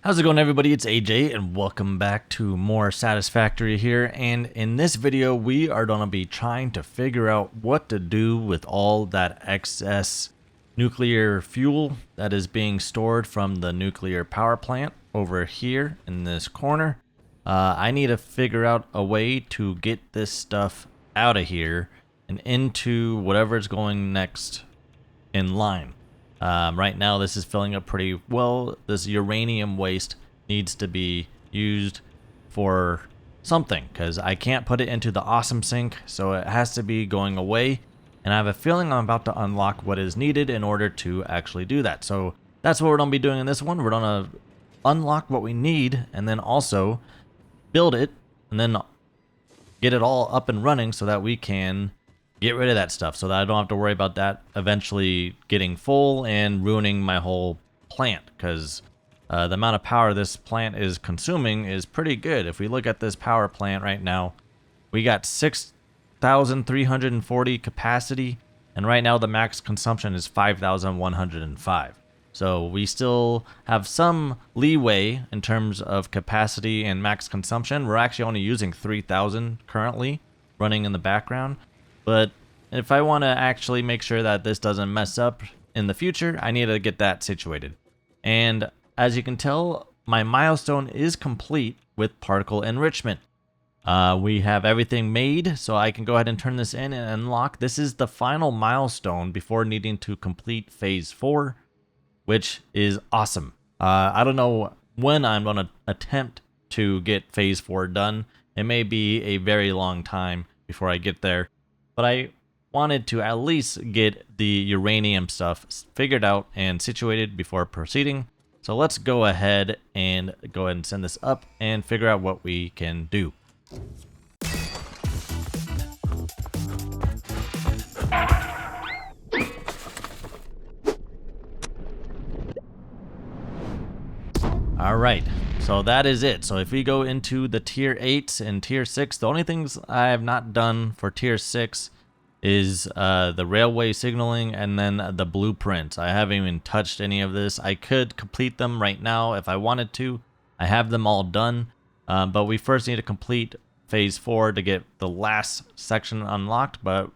How's it going, everybody? It's AJ and welcome back to more Satisfactory here, and in this video we are going to be trying to figure out what to do with all that excess nuclear fuel that is being stored from the nuclear power plant over here in this corner. I need to figure out a way to get this stuff out of here and into whatever's going next in line. Right now this is filling up pretty well. This uranium waste needs to be used for something because I can't put it into the awesome sink, so it has to be going away, and I have a feeling I'm about to unlock what is needed in order to actually do that. So that's what we're going to be doing in this one. We're going to unlock what we need and then also build it and then get it all up and running so that we can get rid of that stuff, so that I don't have to worry about that eventually getting full and ruining my whole plant, because the amount of power this plant is consuming is pretty good. If we look at this power plant right now, we got 6,340 capacity, and right now the max consumption is 5,105. So we still have some leeway in terms of capacity and max consumption. We're actually only using 3,000 currently running in the background. But if I want to actually make sure that this doesn't mess up in the future, I need to get that situated. And as you can tell, my milestone is complete with particle enrichment. We have everything made, so I can go ahead and turn this in and unlock. This is the final milestone before needing to complete phase 4, which is awesome. I don't know when I'm going to attempt to get phase 4 done. It may be a very long time before I get there, but I wanted to at least get the uranium stuff figured out and situated before proceeding. So let's go ahead and send this up and figure out what we can do. All right, so that is it. So if we go into the tier 8s and tier 6, the only things I have not done for tier 6 is the railway signaling and then the blueprints. I haven't even touched any of this. I could complete them right now if I wanted to. I have them all done, but we first need to complete phase 4 to get the last section unlocked. But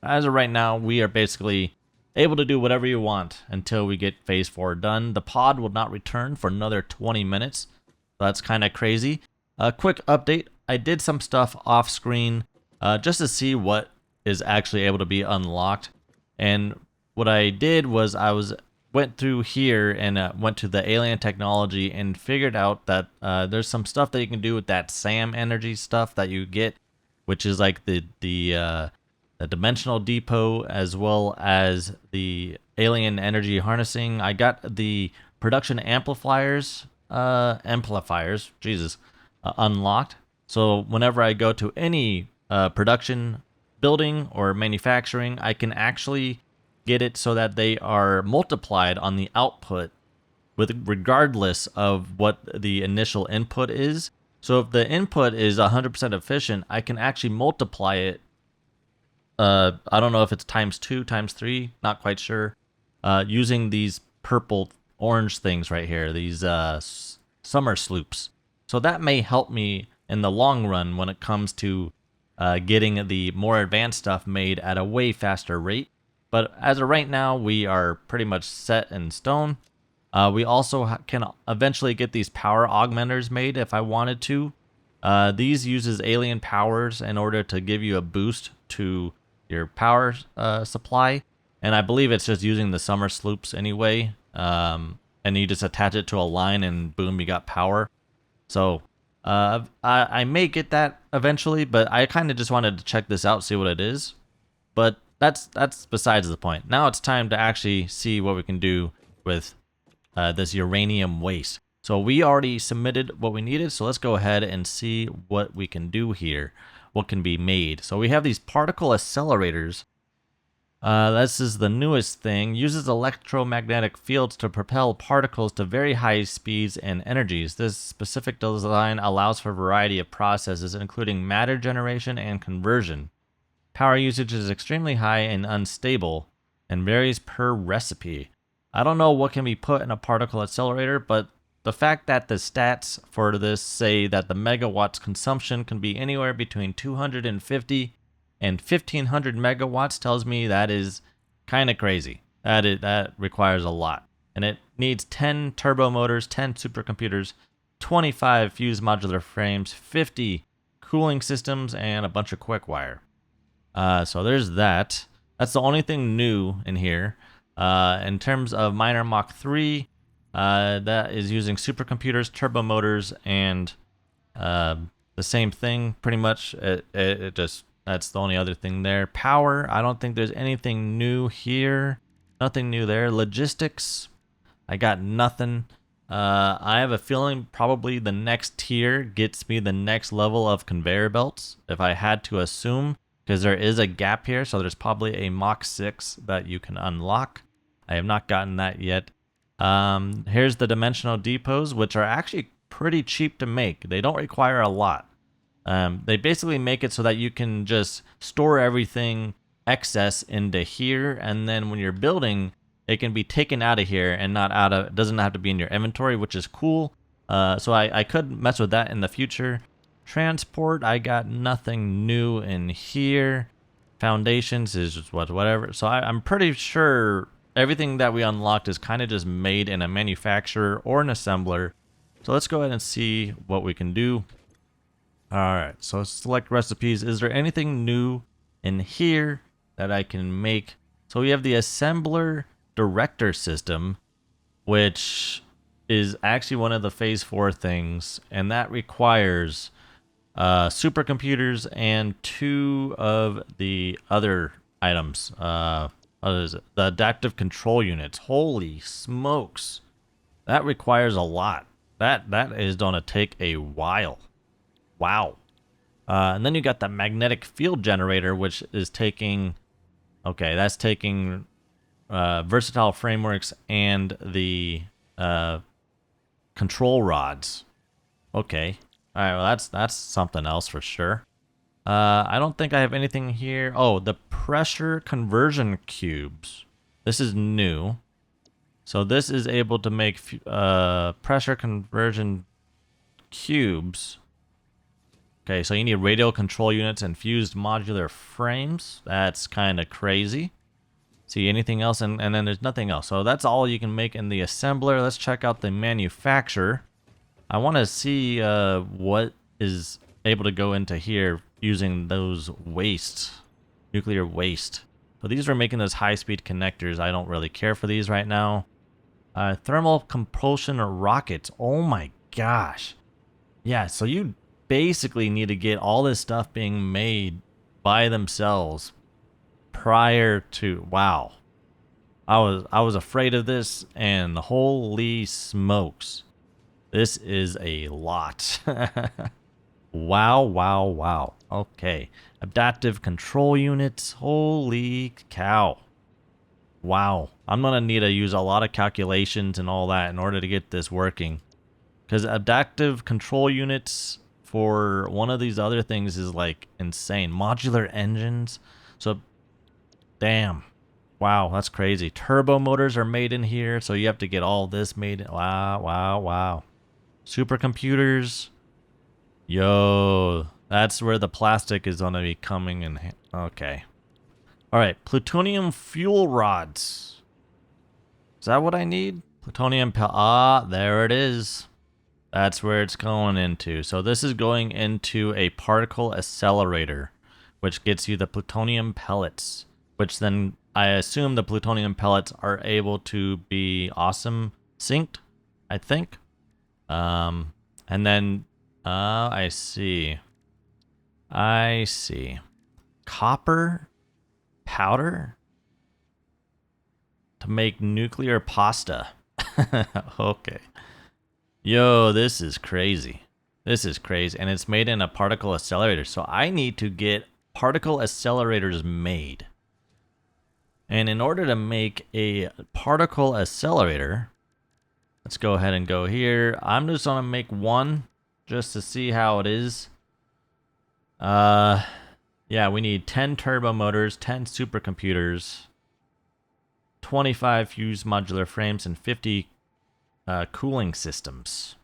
as of right now, we are basically able to do whatever you want until we get phase 4 done. The pod will not return for another 20 minutes. That's kind of crazy. A quick update. I did some stuff off screen just to see what is actually able to be unlocked. And what I did was went through here and went to the alien technology and figured out that there's some stuff that you can do with that SAM energy stuff that you get, which is like the dimensional depot as well as the alien energy harnessing. I got the production amplifiers, unlocked. So whenever I go to any production building or manufacturing, I can actually get it so that they are multiplied on the output regardless of what the initial input is. So if the input is 100% efficient, I can actually multiply it. I don't know if it's ×2, ×3, not quite sure, using these purple orange things right here, these summer sloops. So that may help me in the long run when it comes to getting the more advanced stuff made at a way faster rate. But as of right now, we are pretty much set in stone. We also can eventually get these power augmenters made if I wanted to. These uses alien powers in order to give you a boost to your power supply. And I believe it's just using the summer sloops anyway. And you just attach it to a line and boom, you got power. So I may get that eventually, but I kind of just wanted to check this out, see what it is. But that's besides the point. Now it's time to actually see what we can do with this uranium waste. So we already submitted what we needed, so let's go ahead and see what we can do here, what can be made. So we have these particle accelerators. This is the newest thing. Uses electromagnetic fields to propel particles to very high speeds and energies. This specific design allows for a variety of processes, including matter generation and conversion. Power usage is extremely high and unstable, and varies per recipe. I don't know what can be put in a particle accelerator, but the fact that the stats for this say that the megawatts consumption can be anywhere between 250 and 1500 megawatts tells me that is kind of crazy. That requires a lot. And it needs 10 turbo motors, 10 supercomputers, 25 fused modular frames, 50 cooling systems, and a bunch of quick wire. So there's that. That's the only thing new in here. In terms of Miner Mach 3, that is using supercomputers, turbo motors, and the same thing pretty much. It just, that's the only other thing there. Power, I don't think there's anything new here. Nothing new there. Logistics, I got nothing. I have a feeling probably the next tier gets me the next level of conveyor belts, if I had to assume, because there is a gap here, so there's probably a Mach 6 that you can unlock. I have not gotten that yet. Here's the dimensional depots, which are actually pretty cheap to make. They don't require a lot. They basically make it so that you can just store everything excess into here, and then when you're building, it can be taken out of here and not out of, it doesn't have to be in your inventory, which is cool. So I could mess with that in the future. Transport, I got nothing new in here. Foundations is just whatever. So I'm pretty sure everything that we unlocked is kind of just made in a manufacturer or an assembler. So let's go ahead and see what we can do. Alright, so select recipes. Is there anything new in here that I can make? So we have the assembler director system, which is actually one of the phase 4 things, and that requires supercomputers and 2 of the other items. What is it? The adaptive control units. Holy smokes, that requires a lot. That is gonna take a while. Wow. And then you got the magnetic field generator, which is taking, okay, that's taking versatile frameworks and the control rods. Okay. All right, well, that's something else for sure. I don't think I have anything here. Oh, the pressure conversion cubes. This is new. So this is able to make pressure conversion cubes. Okay, so you need radial control units and fused modular frames. That's kind of crazy. See anything else? And then there's nothing else. So that's all you can make in the assembler. Let's check out the manufacturer. I want to see what is able to go into here using those waste, nuclear waste. So these are making those high-speed connectors. I don't really care for these right now. Thermal propulsion rockets. Oh my gosh. Yeah, so you basically need to get all this stuff being made by themselves prior to, wow. I was afraid of this, and holy smokes, this is a lot. Wow. Okay, adaptive control units. Holy cow. Wow, I'm gonna need to use a lot of calculations and all that in order to get this working, because adaptive control units for one of these other things is like insane. Modular engines. So damn. Wow, that's crazy. Turbo motors are made in here, so you have to get all this made. Wow. Supercomputers. Yo, that's where the plastic is gonna be coming in. Okay. All right, plutonium fuel rods. Is that what I need? Plutonium there it is. That's where it's going into. So this is going into a particle accelerator, which gets you the plutonium pellets, which then I assume the plutonium pellets are able to be awesome synced, I think. And then I see. Copper powder to make nuclear pasta. Okay. Yo, this is crazy. And it's made in a particle accelerator. So I need to get particle accelerators made. And in order to make a particle accelerator, let's go ahead and go here. I'm just gonna make one just to see how it is. Yeah, we need 10 turbo motors, 10 supercomputers, 25 fused modular frames, and 50 cooling systems.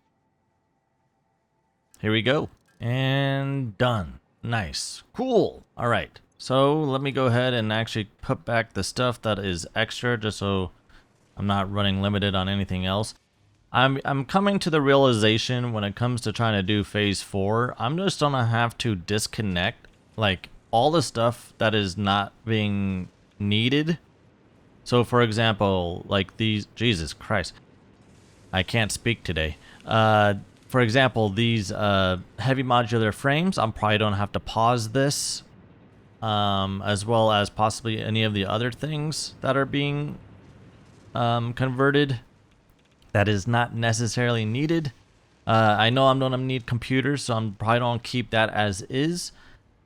Here we go. And done. Nice. Cool. All right. So let me go ahead and actually put back the stuff that is extra just so I'm not running limited on anything else. I'm coming to the realization when it comes to trying to do phase 4, I'm just gonna have to disconnect like all the stuff that is not being needed. So for example, like these, Jesus Christ, I can't speak today. For example, these heavy modular frames, I'm probably don't have to pause this, as well as possibly any of the other things that are being converted that is not necessarily needed. I know I'm gonna need computers, so I'm probably don't keep that as is.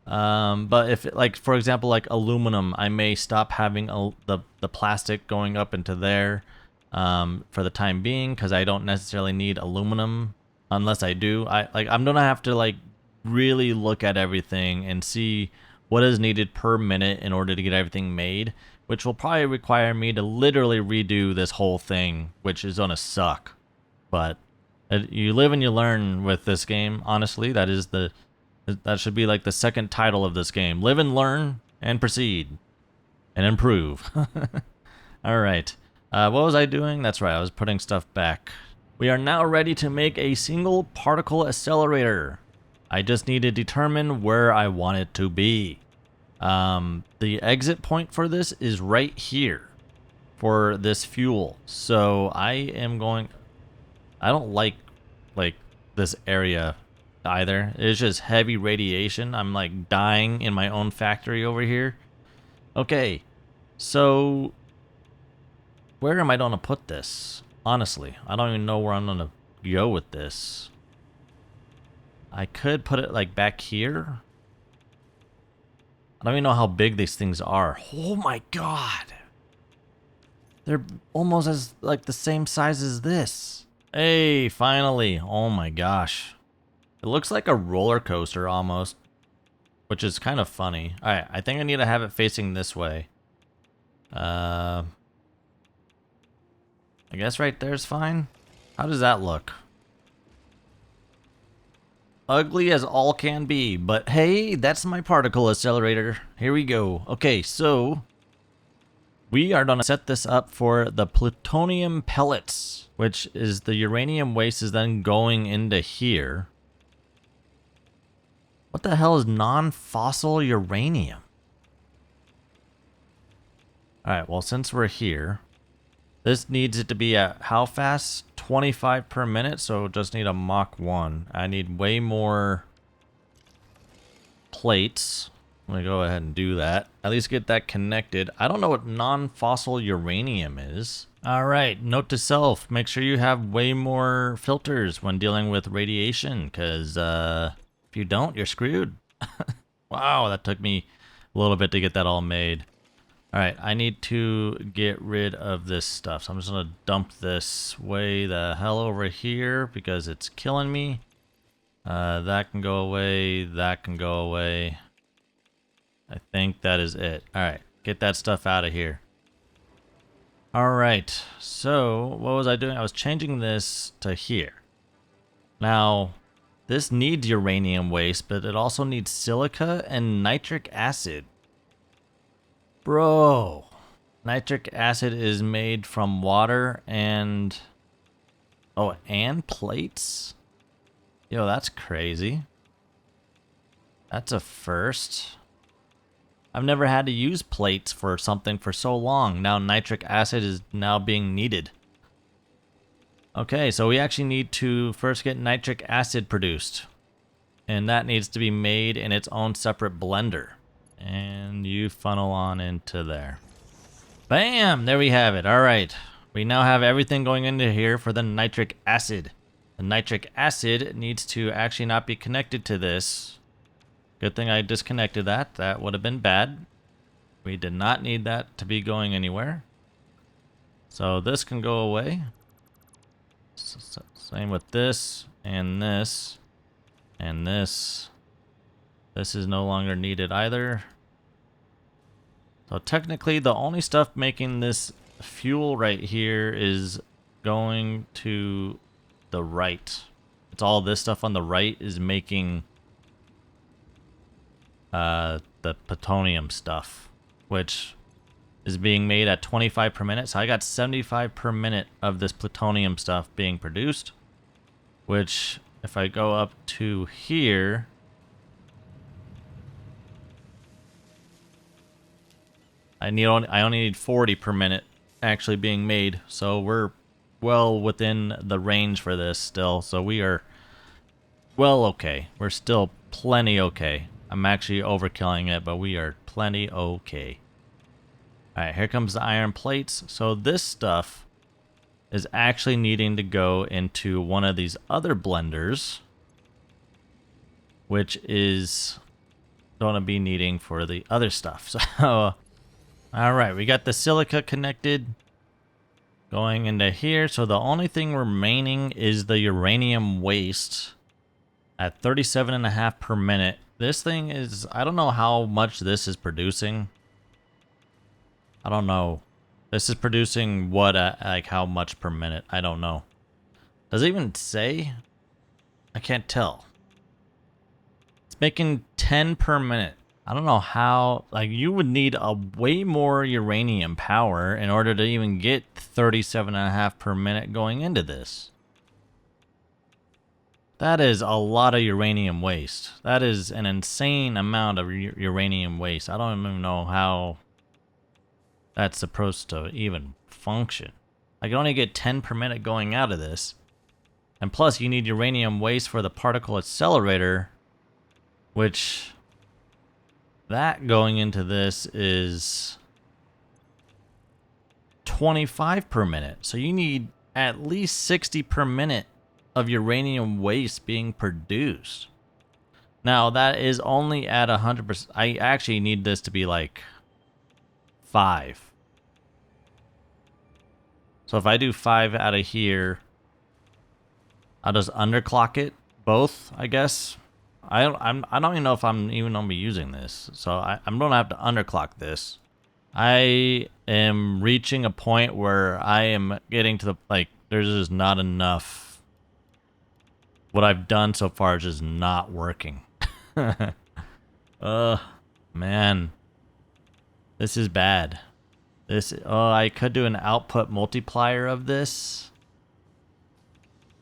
But if like, for example, like aluminum, I may stop having the plastic going up into there for the time being, because I don't necessarily need aluminum unless I do. I'm gonna have to like really look at everything and see what is needed per minute in order to get everything made, which will probably require me to literally redo this whole thing, which is gonna suck. But you live and you learn with this game. Honestly, that should be like the second title of this game: live and learn and proceed and improve. All right. What was I doing? That's right, I was putting stuff back. We are now ready to make a single particle accelerator. I just need to determine where I want it to be. The exit point for this is right here for this fuel. So I don't like this area either. It's just heavy radiation. I'm like dying in my own factory over here. Okay, so where am I gonna put this? Honestly, I don't even know where I'm gonna go with this. I could put it like back here. I don't even know how big these things are. Oh my god. They're almost as like the same size as this. Hey, finally. Oh my gosh. It looks like a roller coaster almost, which is kind of funny. All right, I think I need to have it facing this way. I guess right there's fine. How does that look? Ugly as all can be, but hey, that's my particle accelerator. Here we go. Okay, so we are gonna set this up for the plutonium pellets, which is the uranium waste is then going into here. What the hell is non-fissile uranium? Alright, well, since we're here, this needs it to be at how fast? 25 per minute, so just need a Mach 1. I need way more plates. I'm gonna go ahead and do that. At least get that connected. I don't know what non-fissile uranium is. Alright, note to self, make sure you have way more filters when dealing with radiation, because if you don't, you're screwed. Wow, that took me a little bit to get that all made. Alright, I need to get rid of this stuff, so I'm just going to dump this way the hell over here because it's killing me. That can go away, that can go away. I think that is it. Alright, get that stuff out of here. Alright, so what was I doing? I was changing this to here. Now, this needs uranium waste, but it also needs silica and nitric acid. Bro, nitric acid is made from water and... oh, and plates? Yo, that's crazy. That's a first. I've never had to use plates for something for so long. Now nitric acid is now being needed. Okay, so we actually need to first get nitric acid produced. And that needs to be made in its own separate blender. And you funnel on into there. Bam! There we have it. Alright. We now have everything going into here for the nitric acid. The nitric acid needs to actually not be connected to this. Good thing I disconnected that. That would have been bad. We did not need that to be going anywhere. So this can go away. Same with this, and this, and this. This is no longer needed either. So technically the only stuff making this fuel right here is going to the right. It's all this stuff on the right is making the plutonium stuff, which is being made at 25 per minute. So I got 75 per minute of this plutonium stuff being produced, which if I go up to here, I only need 40 per minute actually being made. So we're well within the range for this still. So we are well okay. We're still plenty okay. I'm actually overkilling it, but we are plenty okay. Alright, here comes the iron plates. So this stuff is actually needing to go into one of these other blenders, which is going to be needing for the other stuff. So, alright, we got the silica connected going into here. So the only thing remaining is the uranium waste at 37.5 per minute. This thing is, I don't know how much this is producing. I don't know. This is producing what, like how much per minute? I don't know. Does it even say? I can't tell. It's making 10 per minute. I don't know how, like you would need a way more uranium power in order to even get 37.5 per minute going into this. That is a lot of uranium waste. That is an insane amount of uranium waste. I don't even know how that's supposed to even function. I can only get 10 per minute going out of this. And plus you need uranium waste for the Particle Accelerator, which that going into this is 25 per minute. So you need at least 60 per minute of uranium waste being produced. Now that is only at 100%. I actually need this to be like 5. So if I do 5 out of here, I'll just underclock it both, I guess. I don't even know if I'm even gonna be using this, so I'm gonna have to underclock this. I am reaching a point where I am getting to the, like, there's just not enough. What I've done so far is just not working. Man. This is bad. I could do an output multiplier of this.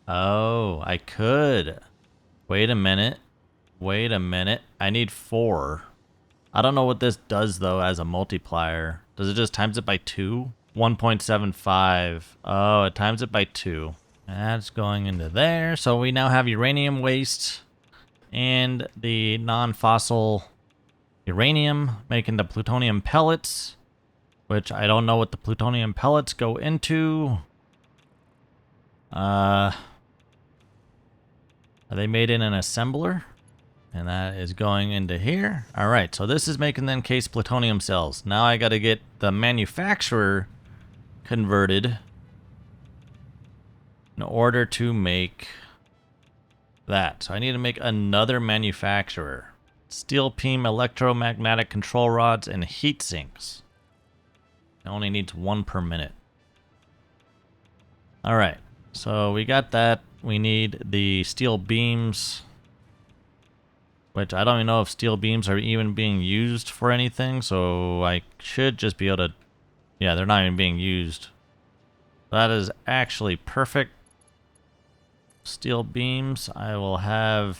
Oh, I could. Wait a minute. I need 4. I don't know what this does, though, as a multiplier. Does it just times it by 2? 1.75. Oh, it times it by 2. That's going into there. So we now have uranium waste and the non-fossil uranium making the plutonium pellets, which I don't know what the plutonium pellets go into. Are they made in an assembler? And that is going into here. All right, so this is making then case plutonium cells. Now I got to get the manufacturer converted in order to make that. So I need to make another manufacturer. Steel beam electromagnetic control rods and heat sinks. It only needs 1 per minute. All right, so we got that. We need the steel beams, which I don't even know if steel beams are even being used for anything, so I should just be able to, yeah, they're not even being used. That is actually perfect. Steel beams, I will have,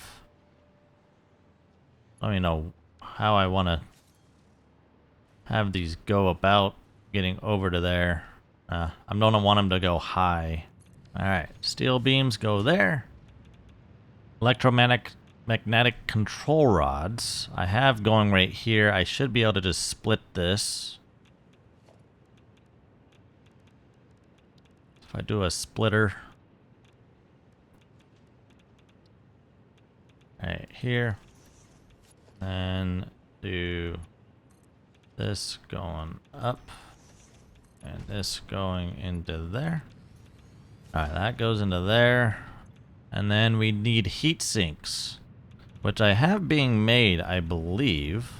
I don't even know how I want to have these go about getting over to there. I don't want them to go high. All right, steel beams go there. Magnetic control rods I have going right here. I should be able to just split this. If I do a splitter right here, and do this going up and this going into there. All right, that goes into there. And then we need heat sinks, which I have being made, I believe,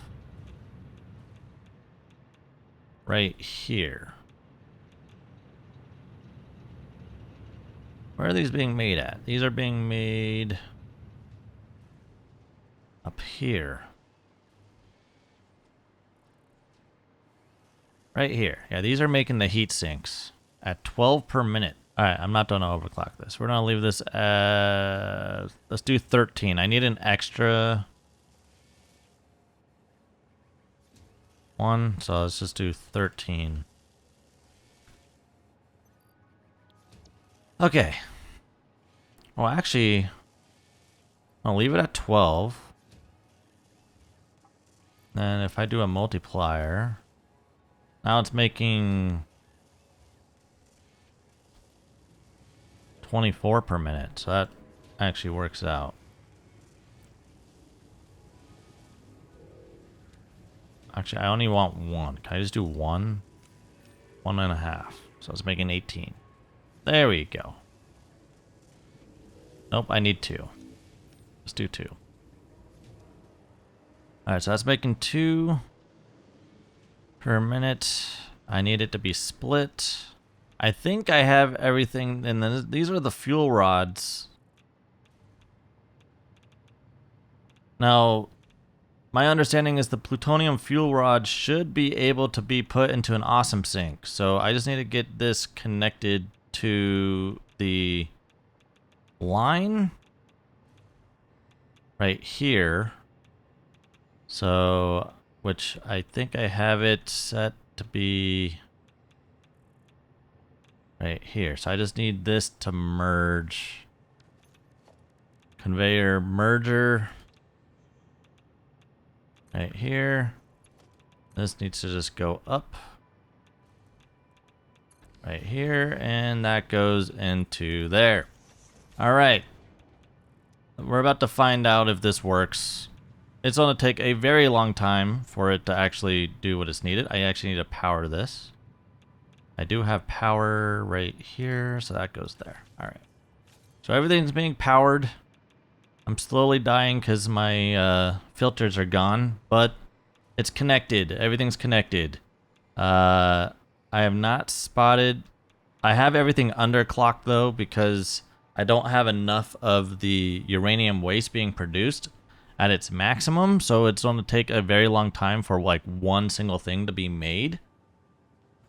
right here. Where are these being made at? These are being made up here. Right here. Yeah, these are making the heat sinks at 12 per minute. All right, I'm not going to overclock this. We're going to leave this at... Let's do 13. I need an extra one, so let's just do 13. Okay. Well, actually, I'll leave it at 12. Then if I do a multiplier... Now it's making 24 per minute, so that actually works out. Actually, I only want one. Can I just do one? 1.5. So it's making 18. There we go. Nope, I need 2. Let's do 2. Alright, so that's making 2 per minute. I need it to be split. I think I have everything, and then these are the fuel rods. Now, my understanding is the plutonium fuel rod should be able to be put into an awesome sink. So I just need to get this connected to the line right here. So, which I think I have it set to be right here. So I just need this to merge. Conveyor merger. Right here. This needs to just go up. Right here. And that goes into there. Alright. We're about to find out if this works. It's going to take a very long time for it to actually do what is needed. I actually need to power this. I do have power right here, so that goes there. Alright. So everything's being powered. I'm slowly dying because my filters are gone, but it's connected. Everything's connected. I have not spotted... I have everything underclocked though, because I don't have enough of the uranium waste being produced at its maximum, so it's going to take a very long time for like one single thing to be made.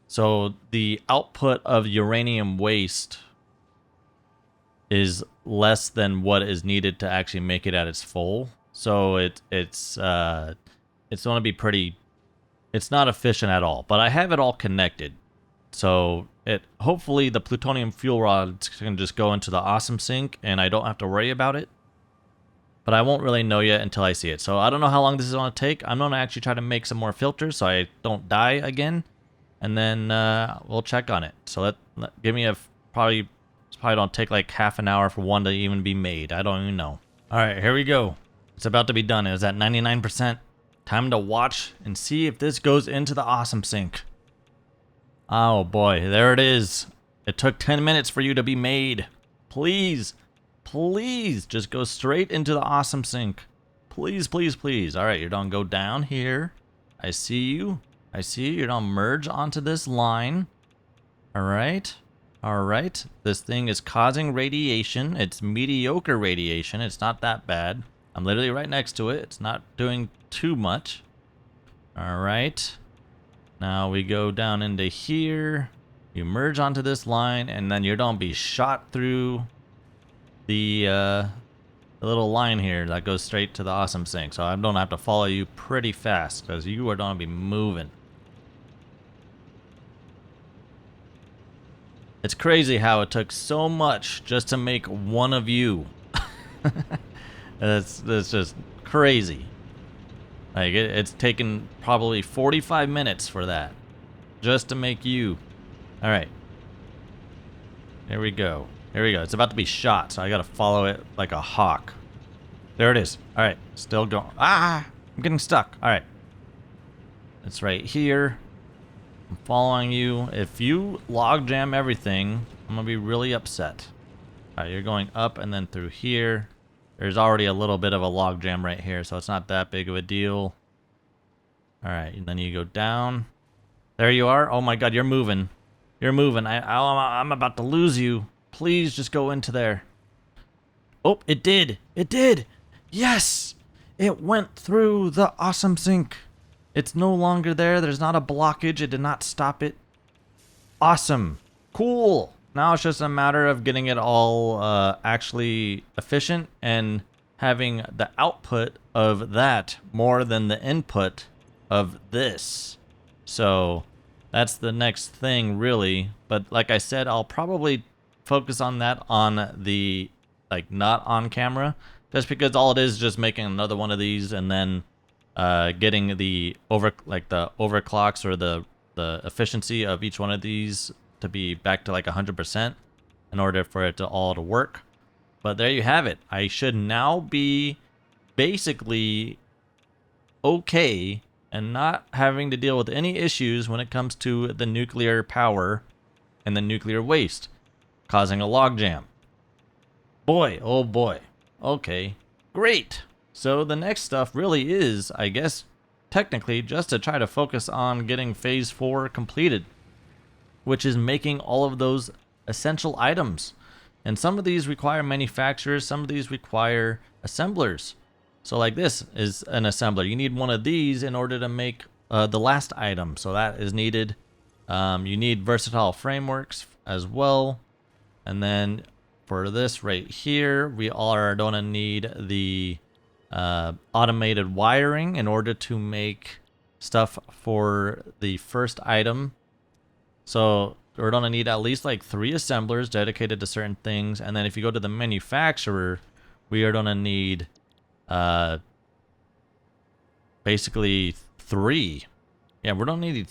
So the output of uranium waste is less than what is needed to actually make it at its full. So it's going to be pretty... It's not efficient at all, but I have it all connected. So hopefully the plutonium fuel rods can just go into the awesome sink and I don't have to worry about it. But I won't really know yet until I see it. So I don't know how long this is going to take. I'm going to actually try to make some more filters so I don't die again. And then we'll check on it. So give me probably don't take like half an hour for one to even be made. I don't even know. All right, here we go. It's about to be done. It was at 99%. Time to watch and see if this goes into the awesome sink. Oh boy, there it is. It took 10 minutes for you to be made. Please. Please just go straight into the awesome sink. Please, please, please. All right, you're gonna go down here. I see you. I see you. You're gonna merge onto this line. All right. All right. This thing is causing radiation. It's mediocre radiation. It's not that bad. I'm literally right next to it. It's not doing too much. All right. Now we go down into here. You merge onto this line, and then you're gonna be shot through the little line here that goes straight to the awesome sink. So I'm gonna have to follow you pretty fast because you are gonna be moving. It's crazy how it took so much just to make one of you. That's just crazy. Like it's taken probably 45 minutes for that just to make you. All right. Here we go. Here we go. It's about to be shot, so I gotta follow it like a hawk. There it is. All right, still going. Ah, I'm getting stuck. All right. It's right here. I'm following you. If you logjam everything, I'm gonna be really upset. All right, you're going up and then through here. There's already a little bit of a logjam right here, so it's not that big of a deal. All right, and then you go down. There you are. Oh my God, you're moving. You're moving. I'm about to lose you. Please just go into there. Oh, it did. It did. Yes. It went through the awesome sink. It's no longer there. There's not a blockage. It did not stop it. Awesome. Cool. Now it's just a matter of getting it all actually efficient and having the output of that more than the input of this. So that's the next thing, really. But like I said, I'll probably focus on that on the, like, not on camera, just because all it is just making another one of these and then getting the overclocks or the efficiency of each one of these to be back to like 100% in order for it to all to work. But there you have it. I should now be basically okay and not having to deal with any issues when it comes to the nuclear power and the nuclear waste causing a logjam. Boy, oh boy. Okay, great. So the next stuff really is, I guess, technically just to try to focus on getting phase 4 completed, which is making all of those essential items. And some of these require manufacturers, some of these require assemblers. So like this is an assembler. You need one of these in order to make the last item. So that is needed. You need versatile frameworks as well. And then for this right here, we are going to need the automated wiring in order to make stuff for the first item. So we're going to need at least like 3 assemblers dedicated to certain things. And then if you go to the manufacturer, we are going to need basically 3. Yeah, we're going to need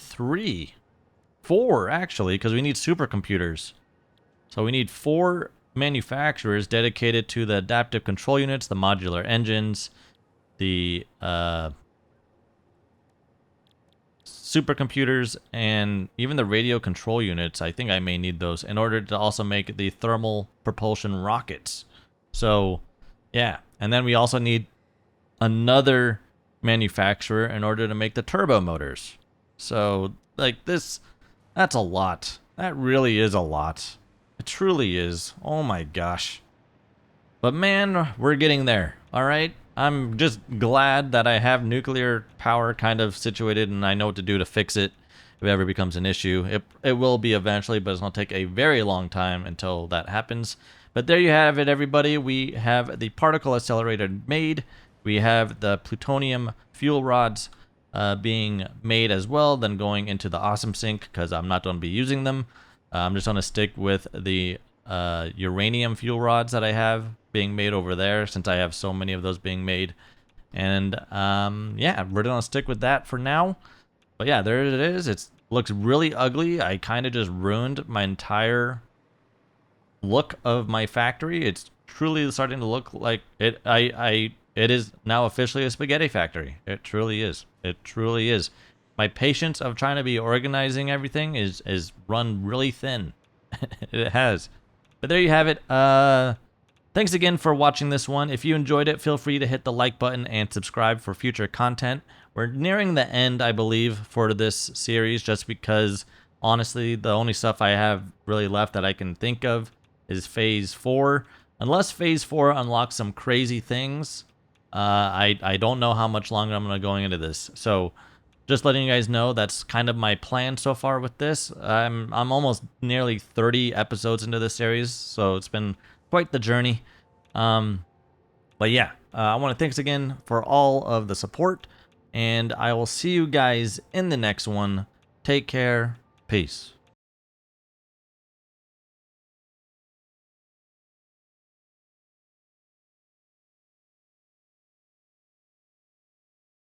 4 actually, because we need supercomputers. So we need 4 manufacturers dedicated to the adaptive control units, the modular engines, the supercomputers, and even the radio control units. I think I may need those in order to also make the thermal propulsion rockets. So yeah, and then we also need another manufacturer in order to make the turbo motors. So like this, that's a lot. That really is a lot. It truly is. Oh my gosh. But man, we're getting there. All right. I'm just glad that I have nuclear power kind of situated and I know what to do to fix it if it ever becomes an issue. It will be eventually, but it's going to take a very long time until that happens. But there you have it, everybody. We have the Particle Accelerator made. We have the Plutonium Fuel Rods being made as well, then going into the awesome sink because I'm not going to be using them. I'm just going to stick with the uranium fuel rods that I have being made over there since I have so many of those being made. And yeah, we're going to stick with that for now. But yeah, there it is. It looks really ugly. I kind of just ruined my entire look of my factory. It's truly starting to look like it. It is now officially a spaghetti factory. It truly is. It truly is. My patience of trying to be organizing everything is run really thin. It has. But there you have it. Thanks again for watching this one. If you enjoyed it, feel free to hit the like button and subscribe for future content. We're nearing the end, I believe, for this series, just because, honestly, the only stuff I have really left that I can think of is Phase 4. Unless Phase 4 unlocks some crazy things, I don't know how much longer I'm going to go into this. So just letting you guys know, that's kind of my plan so far with this. I'm almost nearly 30 episodes into this series, so it's been quite the journey. But yeah, I want to thanks again for all of the support, and I will see you guys in the next one. Take care. Peace.